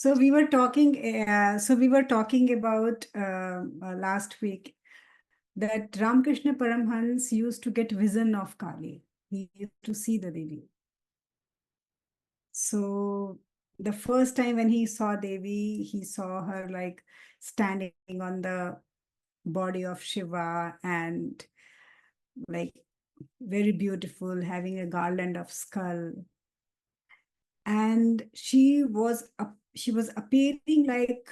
So we were talking. So we were talking about last week that Ramakrishna Paramhans used to get vision of Kali. He used to see the Devi. So the first time when he saw Devi, he saw her like standing on the body of Shiva and like very beautiful, having a garland of skull. And she was appearing like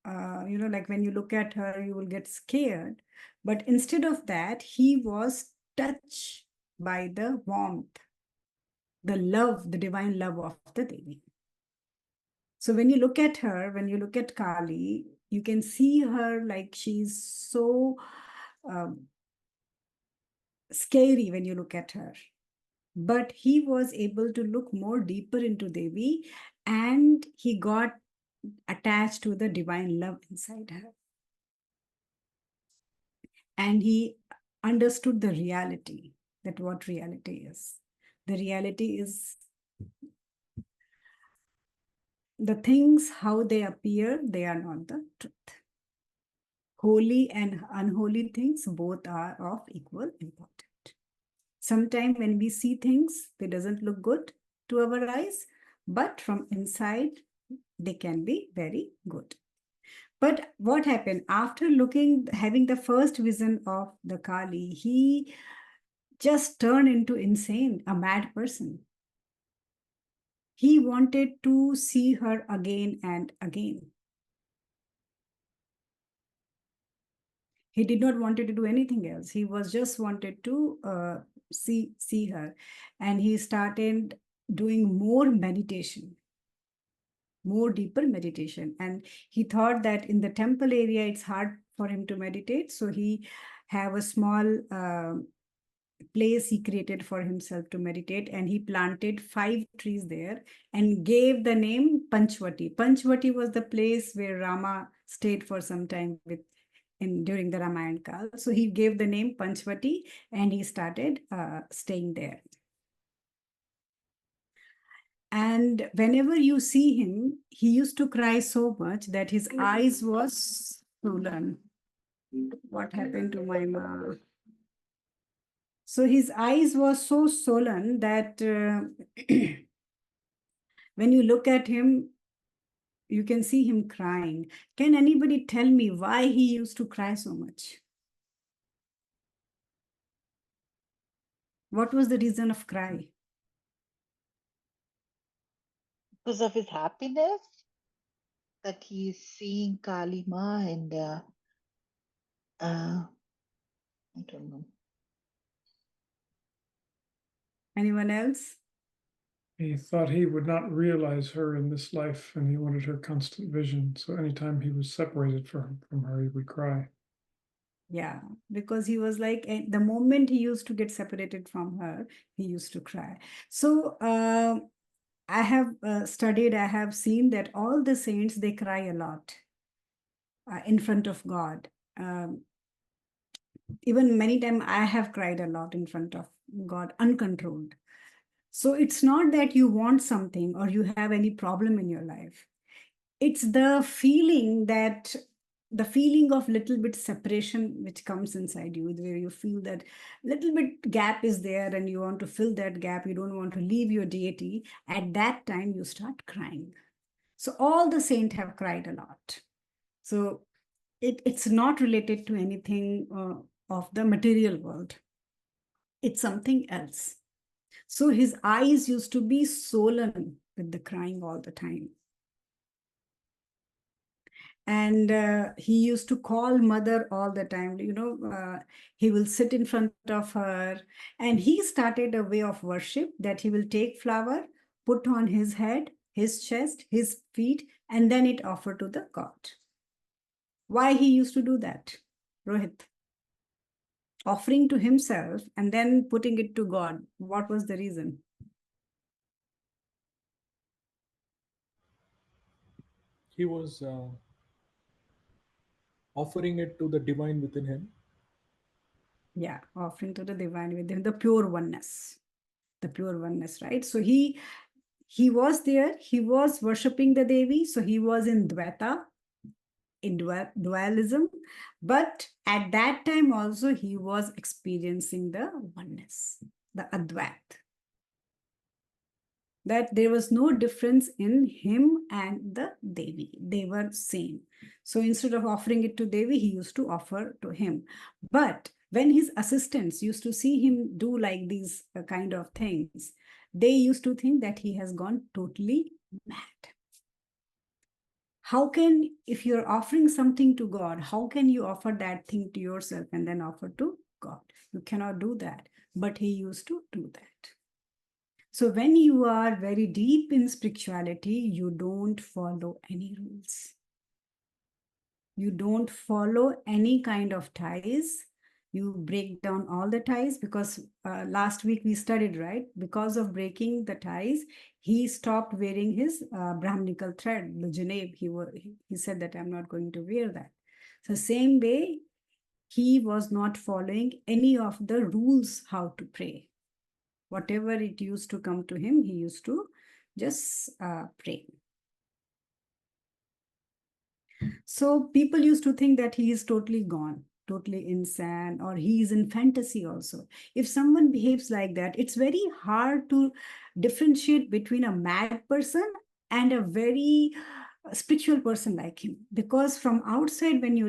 like when you look at her, you will get scared. But instead of that, he was touched by the warmth, the love, the divine love of the Devi. So when you look at her, when you look at Kali, you can see her like she's so um, scary when you look at her. But he was able to look more deeper into Devi and he got attached to the divine love inside her. And he understood the reality, that what reality is. The reality is the things, how they appear, they are not the truth. Holy and unholy things, both are of equal importance. Sometimes when we see things, they doesn't look good to our eyes, but from inside, they can be very good. But what happened after having the first vision of the Kali, he just turned into insane, a mad person. He wanted to see her again and again. He did not wanted to do anything else. He was just wanted to see her, and he started doing more meditation, more deeper meditation. And he thought that in the temple area it's hard for him to meditate, so he have a small place he created for himself to meditate, and he planted 5 trees there and gave the name Panchvati. Panchvati was the place where Rama stayed for some time during the Ramayana Kal. So he gave the name Panchvati and he started staying there. And whenever you see him, he used to cry so much that his eyes was swollen. What happened to my mom? So his eyes was so swollen that when you look at him, you can see him crying. Can anybody tell me why he used to cry so much? What was the reason of cry? Because of his happiness that he's seeing Kali Ma and I don't know. Anyone else? He thought he would not realize her in this life, and he wanted her constant vision. So anytime he was separated from her, he would cry. Yeah, because he was like, the moment he used to get separated from her, he used to cry. So I have studied, I have seen that all the saints, they cry a lot in front of God. Even many times I have cried a lot in front of God, uncontrolled. So it's not that you want something or you have any problem in your life. It's the feeling of little bit separation which comes inside you, where you feel that little bit gap is there and you want to fill that gap. You don't want to leave your deity. At that time, you start crying. So all the saints have cried a lot. So it's not related to anything of the material world. It's something else. So his eyes used to be swollen with the crying all the time. And he used to call mother all the time. He will sit in front of her, and he started a way of worship that he will take flower, put on his head, his chest, his feet, and then it offer to the god. Why he used to do that, Rohit? Offering to himself and then putting it to God. What was the reason? He was offering it to the divine within him. Yeah, offering to the divine within, the pure oneness, right? So he he was there, he was worshipping the Devi, so he was in Dvaita, in dualism, but at that time also he was experiencing the oneness, the Advait, that there was no difference in him and the Devi. They were same. So instead of offering it to Devi, he used to offer to him. But when his assistants used to see him do like these kind of things, they used to think that he has gone totally mad. How can, if you're offering something to God, how can you offer that thing to yourself and then offer to God? You cannot do that. But he used to do that. So when you are very deep in spirituality, you don't follow any rules. You don't follow any kind of ties. You break down all the ties, because last week we studied, right? Because of breaking the ties, he stopped wearing his Brahminical thread, the Janeb. He said that I'm not going to wear that. So same way, he was not following any of the rules how to pray. Whatever it used to come to him, he used to just pray. So people used to think that he is totally gone, totally insane, or he is in fantasy also. If someone behaves like that, it's very hard to differentiate between a mad person and a very spiritual person like him, because from outside when you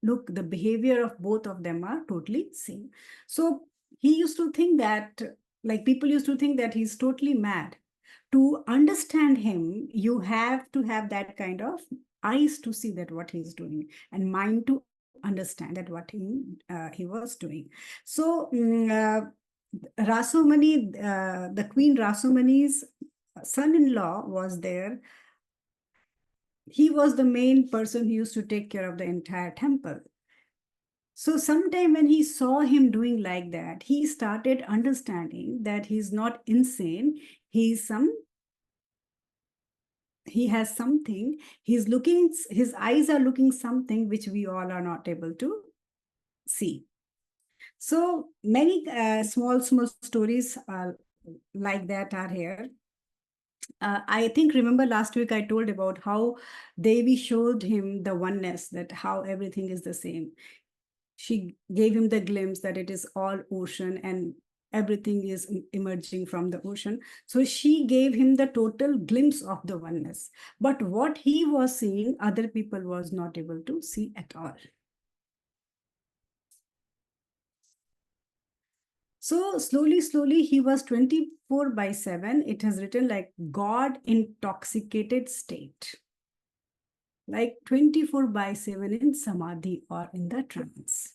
look, the behavior of both of them are totally same. So he used to think that, like, people used to think that he's totally mad. To understand him, you have to have that kind of eyes to see that what he's doing, and mind to understand that what he was doing. So Rasomani, the Queen Rasomani's son-in-law was there. He was the main person who used to take care of the entire temple. So sometime when he saw him doing like that, he started understanding that he's not insane. He has something. His eyes are looking something which we all are not able to see. So many small stories like that are here. I think, remember last week I told about how Devi showed him the oneness, that how everything is the same. She gave him the glimpse that it is all ocean and everything is emerging from the ocean. So she gave him the total glimpse of the oneness. But what he was seeing, other people was not able to see at all. So slowly, he was 24/7. It has written like God intoxicated state. Like 24/7 in samadhi or in the trance.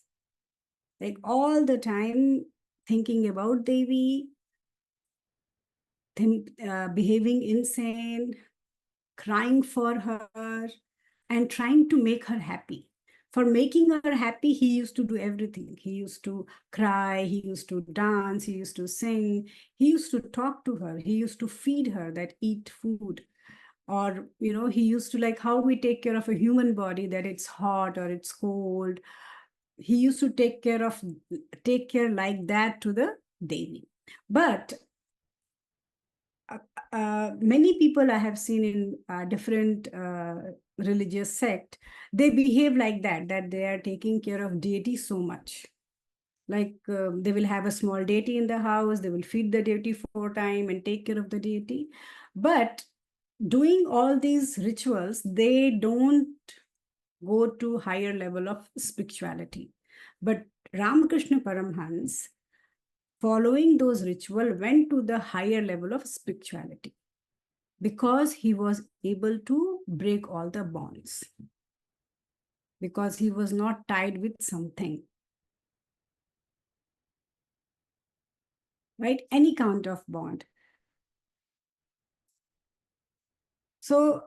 Like all the time thinking about Devi, behaving insane, crying for her, and trying to make her happy. For making her happy, he used to do everything. He used to cry, he used to dance, he used to sing, he used to talk to her, he used to feed her, that eat food. Or, he used to, like how we take care of a human body, that it's hot or it's cold. He used to take care like that to the Devi. But many people I have seen in different religious sect, they behave like that they are taking care of deity so much. Like they will have a small deity in the house, they will feed the deity 4 times and take care of the deity. But doing all these rituals, they don't go to higher level of spirituality. But Ramakrishna Paramhans, following those rituals, went to the higher level of spirituality, because he was able to break all the bonds, because he was not tied with something, right? Any kind of bond. So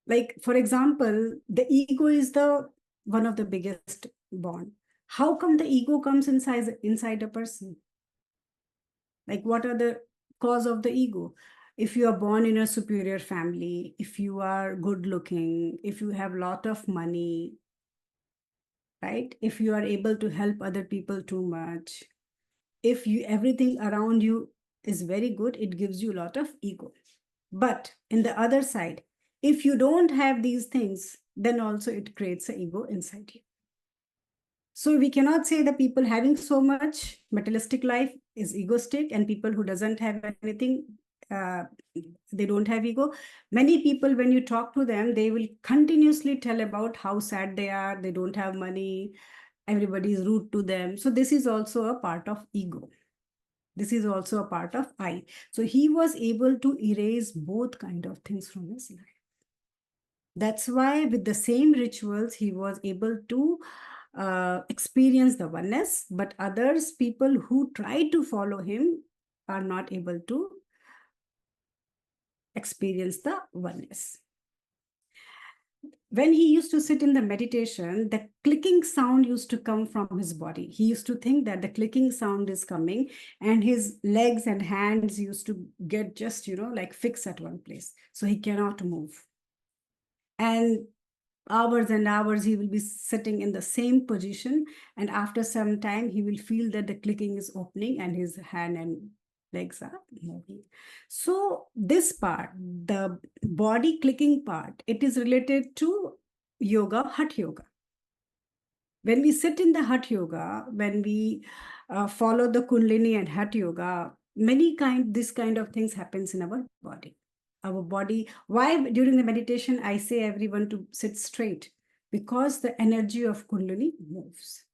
like, for example, the ego is the one of the biggest bond. How come the ego comes inside a person? Like, what are the cause of the ego? If you are born in a superior family, if you are good looking, if you have a lot of money, right? If you are able to help other people too much, if everything around you is very good. It gives you a lot of ego. But in the other side, if you don't have these things, then also it creates an ego inside you. So we cannot say the people having so much materialistic life is egoistic, and people who doesn't have anything, uh, they don't have ego. Many people, when you talk to them, they will continuously tell about how sad they are, they don't have money, everybody is rude to them. So this is also a part of ego. This is also a part of I. So he was able to erase both kind of things from his life. That's why with the same rituals, he was able to experience the oneness, but others, people who try to follow him, are not able to experience the oneness. When he used to sit in the meditation, the clicking sound used to come from his body. He used to think that the clicking sound is coming, and his legs and hands used to get just, like fixed at one place. So he cannot move. And hours and hours he will be sitting in the same position, and after some time he will feel that the clicking is opening and his hand and legs are moving. So this part, the body clicking part, it is related to yoga, Hatha yoga. When we sit in the Hatha yoga, when we follow the Kundalini and Hatha yoga, this kind of things happens in our body. Our body, why during the meditation I say everyone to sit straight? Because the energy of Kundalini moves.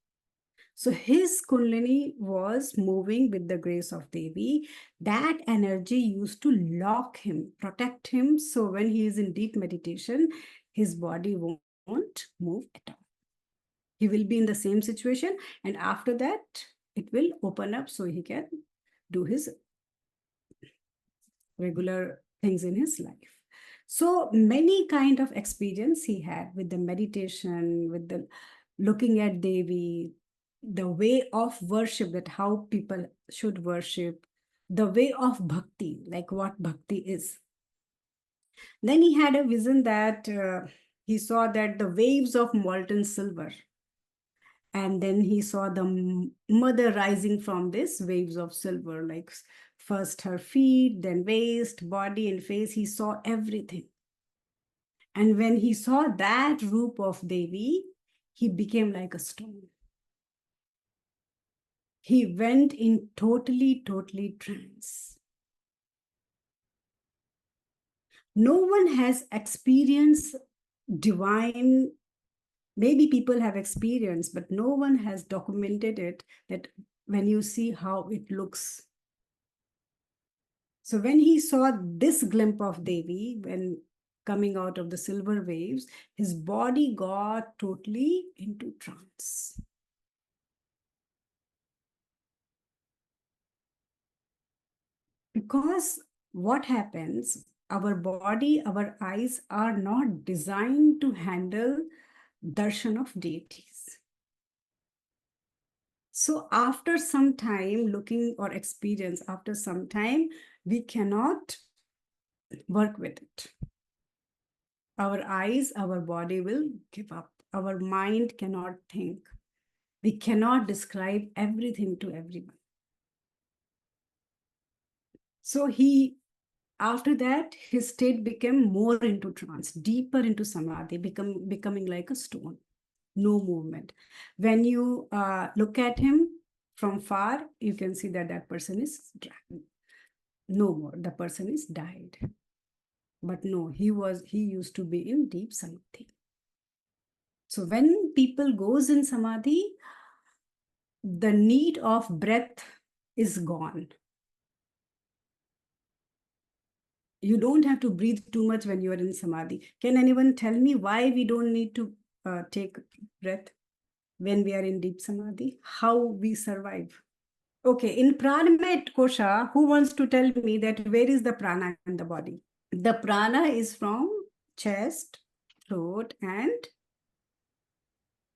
So his Kundalini was moving with the grace of Devi. That energy used to lock him, protect him. So when he is in deep meditation, his body won't move at all. He will be in the same situation, and after that it will open up so he can do his regular things in his life. So many kind of experience he had with the meditation, with the looking at Devi, the way of worship, that how people should worship, the way of bhakti, like what bhakti is. Then he had a vision that he saw that the waves of molten silver, and then he saw the mother rising from this waves of silver, like first her feet, then waist, body, and face. He saw everything. And when he saw that roop of Devi, he became like a stone. He went in totally trance. No one has experienced divine. Maybe people have experienced, but no one has documented it, that when you see how it looks. So when he saw this glimpse of Devi, when coming out of the silver waves, his body got totally into trance. Because what happens, our body, our eyes are not designed to handle darshan of deities. So after some time looking or experience, after some time, we cannot work with it. Our eyes, our body will give up. Our mind cannot think. We cannot describe everything to everyone. So after that, his state became more into trance, deeper into samadhi, becoming like a stone, no movement. When you look at him from far, you can see that that person is no more. The person is died. But no, he used to be in deep samadhi. So when people goes in samadhi, the need of breath is gone. You don't have to breathe too much when you are in samadhi. Can anyone tell me why we don't need to take breath when we are in deep samadhi? How we survive? Okay, in Pranamaya Kosha, who wants to tell me that where is the prana in the body? The prana is from chest, throat, and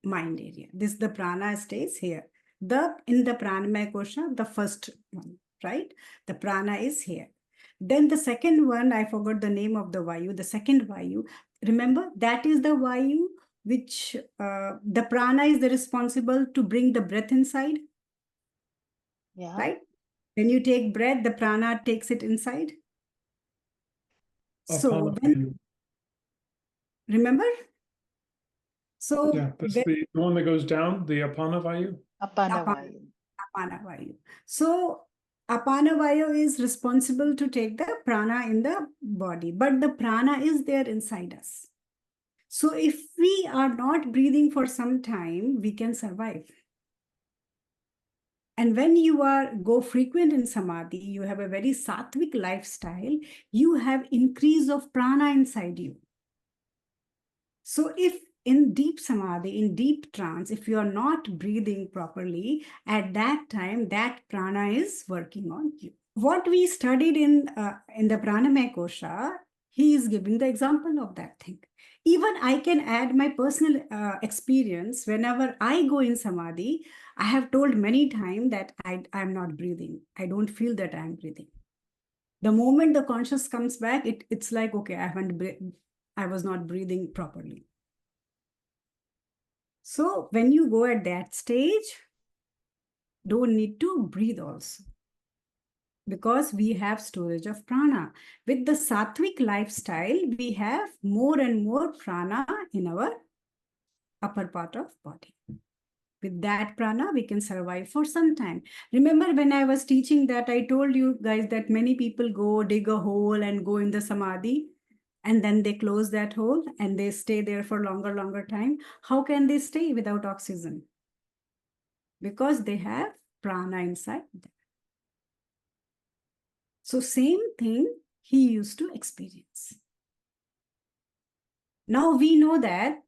mind area. The prana stays here. In the Pranamaya Kosha, the first one, right? The prana is here. Then the second one, I forgot the name of the Vayu, the second Vayu. Remember, that is the Vayu which the prana is the responsible to bring the breath inside. Yeah. Right? When you take breath, the prana takes it inside. So Apanavayu. remember? So Yeah, that's when the one that goes down, the Apanavayu. Apanavayu. Apanavayu. So Apanavayu is responsible to take the prana in the body, but the prana is there inside us. So if we are not breathing for some time, we can survive. And when you go frequent in samadhi, you have a very sattvic lifestyle, you have increase of prana inside you. So if in deep samadhi, in deep trance, if you are not breathing properly, at that time, that prana is working on you. What we studied in the Pranamaya Kosha, he is giving the example of that thing. Even I can add my personal experience. Whenever I go in samadhi, I have told many times that I'm not breathing. I don't feel that I'm breathing. The moment the conscious comes back, it's like, okay, I was not breathing properly. So when you go at that stage, don't need to breathe also, because we have storage of prana. With the sattvic lifestyle, we have more and more prana in our upper part of body. With that prana, we can survive for some time. Remember when I was teaching that, I told you guys that many people go dig a hole and go in the samadhi, and then they close that hole and they stay there for longer time. How can they stay without oxygen? Because they have prana inside them. So same thing he used to experience. Now we know that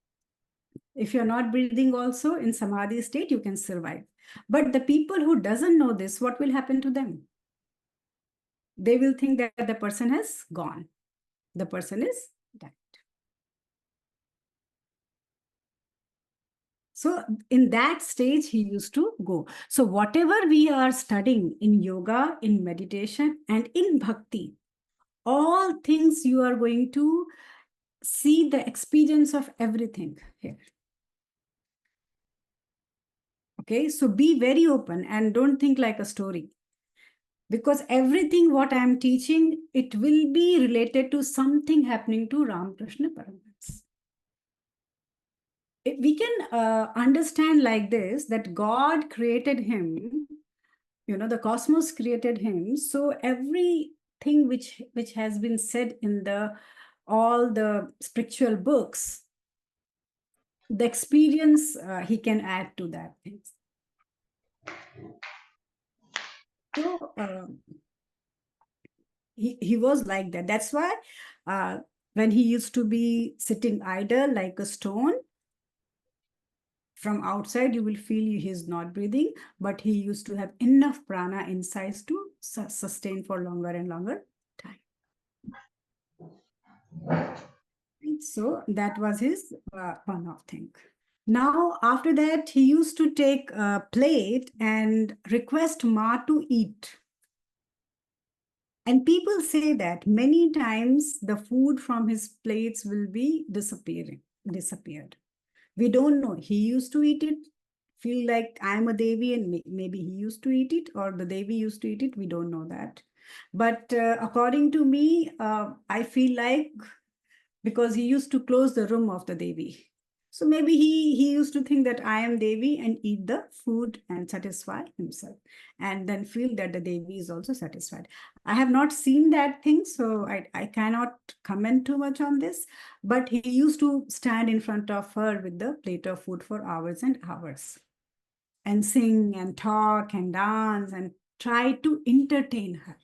if you're not breathing also in samadhi state, you can survive. But the people who doesn't know this, what will happen to them? They will think that the person has gone. The person is dead. So in that stage, he used to go. So whatever we are studying in yoga, in meditation, and in bhakti, all things you are going to see the experience of everything here. Okay, so be very open and don't think like a story. Because everything what I am teaching, it will be related to something happening to Krishna Paramhans. We can understand like this, that God created him, the cosmos created him. So everything which has been said in all the spiritual books, the experience he can add to that things. So he was like that. That's why when he used to be sitting idle like a stone, from outside you will feel he's not breathing, but he used to have enough prana inside to sustain for longer and longer time. So that was his one of thing. Now, after that, he used to take a plate and request Ma to eat. And people say that many times the food from his plates will be disappeared. We don't know. He used to eat it, feel like I'm a Devi, and maybe he used to eat it, or the Devi used to eat it. We don't know that. But according to me, I feel like because he used to close the room of the Devi. So maybe he used to think that I am Devi and eat the food and satisfy himself, and then feel that the Devi is also satisfied. I have not seen that thing, so I cannot comment too much on this, but he used to stand in front of her with the plate of food for hours and hours and sing and talk and dance and try to entertain her.